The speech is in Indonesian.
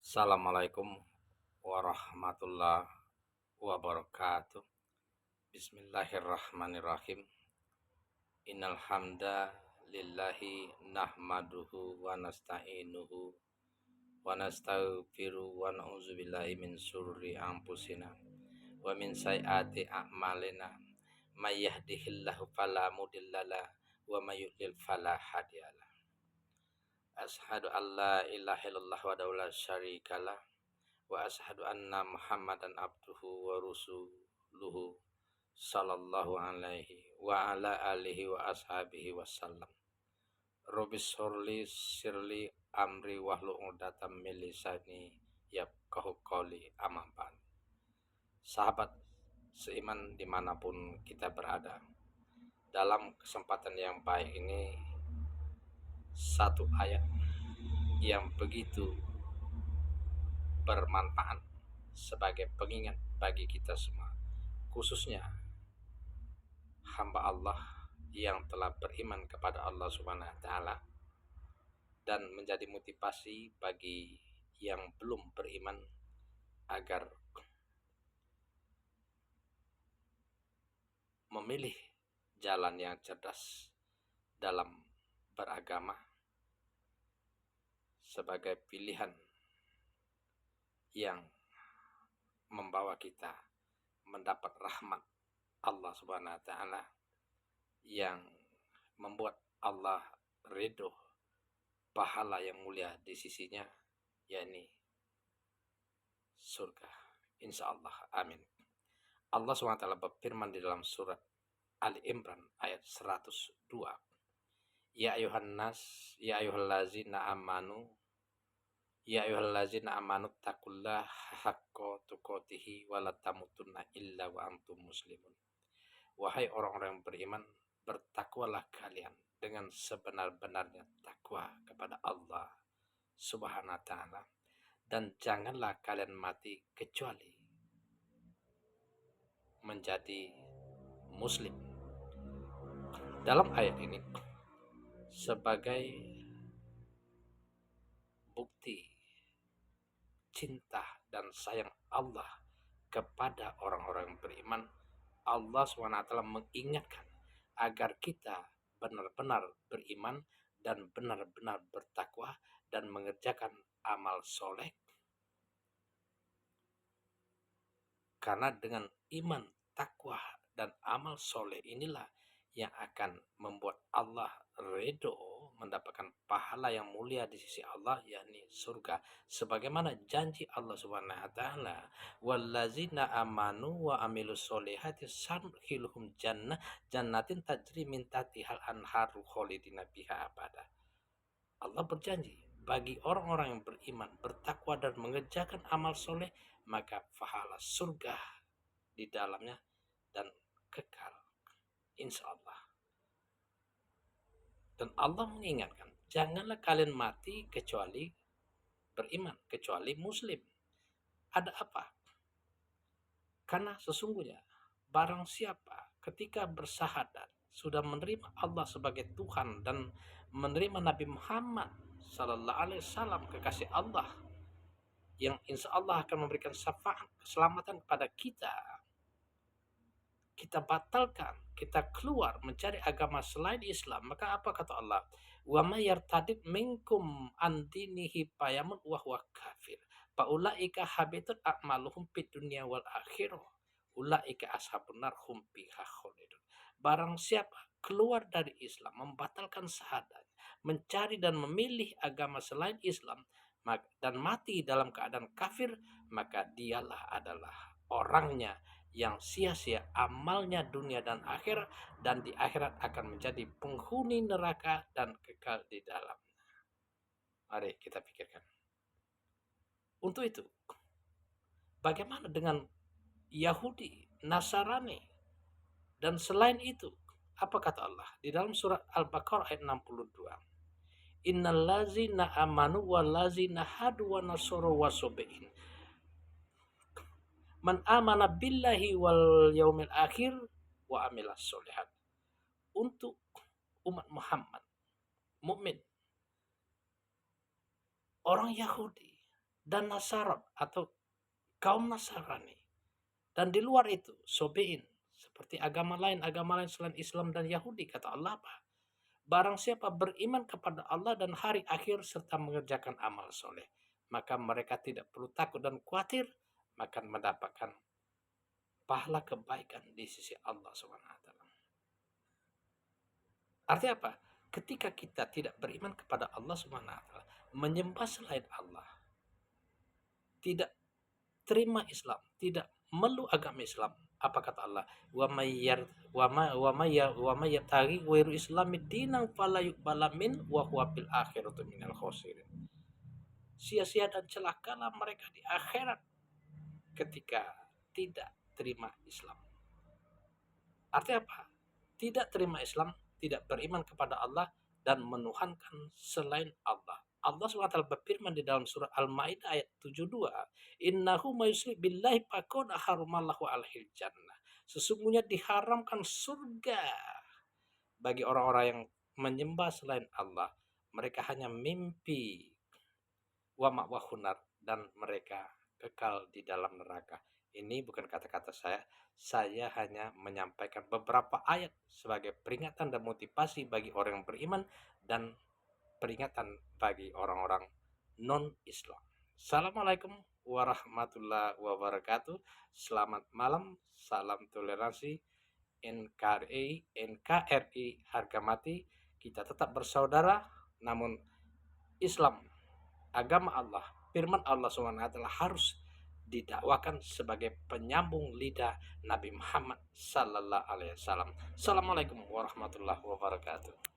Assalamualaikum warahmatullahi wabarakatuh. Bismillahirrahmanirrahim. Innal hamda lillahi nahmaduhu wa nasta'inuhu wa nastaghfiru wa na'udzubillahi min syururi anfusina wa min sayyiati a'malina. May yahdihillahu fala mudhillalah wa may yudlil fala hadiyalah. Asyhadu an la ilaha illallah wa la syarikalah wa asyhadu anna Muhammadan abduhu wa rusuluhu sallallahu alaihi wa ala alihi wa ashabihi wasallam. Robis surli sirli amri wahlu uqdatam min lisani yafqahu qawli amma ba'd. Sahabat seiman dimanapun kita berada, dalam kesempatan yang baik ini satu ayat yang begitu bermanfaat sebagai pengingat bagi kita semua, khususnya hamba Allah yang telah beriman kepada Allah Subhanahu wa taala, dan menjadi motivasi bagi yang belum beriman agar memilih jalan yang cerdas dalam beragama sebagai pilihan yang membawa kita mendapat rahmat Allah Subhanahu wa taala, yang membuat Allah ridho, pahala yang mulia di sisinya, yakni surga, insyaallah, amin. Allah Subhanahu wa taala berfirman di dalam surat Ali Imran ayat 102, ya ayuhan nas ya ayyuhallazina amanu ya ayyuhallazina amanu taqullaha haqqa tuqatih wa la tamutunna illa wa antum muslimun. Wahai orang-orang yang beriman, bertakwalah kalian dengan sebenar-benarnya takwa kepada Allah Subhanahu wa taala, dan janganlah kalian mati kecuali menjadi muslim. Dalam ayat ini sebagai bukti cinta dan sayang Allah kepada orang-orang yang beriman, Allah SWT mengingatkan agar kita benar-benar beriman dan benar-benar bertakwa dan mengerjakan amal soleh, karena dengan iman, takwa, dan amal soleh inilah yang akan membuat Allah ridho, mendapatkan pahala yang mulia di sisi Allah, yakni surga, sebagaimana janji Allah Subhanahu wa taala, wallazina amanu wa amilus solihati sanudkhiluhum jannatin tajri min tahtihal anharu khalidina biha abada. Allah berjanji bagi orang-orang yang beriman, bertakwa, dan mengerjakan amal soleh, maka pahala surga di dalamnya dan kekal, insya Allah. Dan Allah mengingatkan, janganlah kalian mati kecuali beriman, kecuali muslim. Ada apa? Karena sesungguhnya barang siapa ketika bersahadat sudah menerima Allah sebagai Tuhan dan menerima Nabi Muhammad sallallahu alaihi wasallam, kekasih Allah, yang insya Allah akan memberikan syafaat keselamatan kepada kita, kita batalkan, kita keluar mencari agama selain Islam, maka apa kata Allah? Wa may yartadid minkum an dinihi fayamut wa huwa kafir fa ulaika habitat a'maluhum fid dunya wal akhirah ulaika ashabun nar hum fiha khalidun. Barang siapa keluar dari Islam, membatalkan syahadat, mencari dan memilih agama selain Islam, dan mati dalam keadaan kafir, maka dialah adalah orangnya yang sia-sia amalnya dunia dan akhirat, dan di akhirat akan menjadi penghuni neraka dan kekal di dalam. Mari kita pikirkan. Untuk itu, bagaimana dengan Yahudi, Nasrani, dan selain itu? Apa kata Allah di dalam surat Al-Baqarah ayat 62? Innallazina amanu wallazina hadu wa nasaru wasobein man amana billahi wal yaumil akhir wa amilas solihat. Untuk umat Muhammad, mukmin, orang Yahudi dan Nasarot atau kaum Nasrani. Dan di luar itu, Sobein, seperti agama lain selain Islam dan Yahudi, kata Allah apa? Barang siapa beriman kepada Allah dan hari akhir serta mengerjakan amal soleh, maka mereka tidak perlu takut dan khawatir, akan mendapatkan pahala kebaikan di sisi Allah SWT. Artinya apa? Ketika kita tidak beriman kepada Allah SWT, menyembah selain Allah, tidak terima Islam, tidak meluk agama Islam, apa kata Allah? Wa mayyar wa may yabtaghi ghairu islami dinan fala yuqbala min wa huwa fil akhirati minal khasirin. Sia-sia dan celakalah mereka di akhirat ketika tidak terima Islam. Artinya apa? Tidak terima Islam, tidak beriman kepada Allah, dan menuhankan selain Allah. Allah SWT berfirman di dalam surah Al-Maidah ayat 72, innahu mayusrik billahi faqad haramallahu alaihi jannah. Sesungguhnya diharamkan surga bagi orang-orang yang menyembah selain Allah. Mereka hanya mimpi wa ma'wahunar, dan mereka kekal di dalam neraka. Ini bukan kata-kata saya hanya menyampaikan beberapa ayat sebagai peringatan dan motivasi bagi orang yang beriman dan peringatan bagi orang-orang non-Islam. Assalamualaikum warahmatullahi wabarakatuh. Selamat malam, salam toleransi, NKRI harga mati. Kita tetap bersaudara, namun Islam, agama Allah, firman Allah SWT harus didakwakan sebagai penyambung lidah Nabi Muhammad sallallahu alaihi wasallam. Assalamualaikum warahmatullahi wabarakatuh.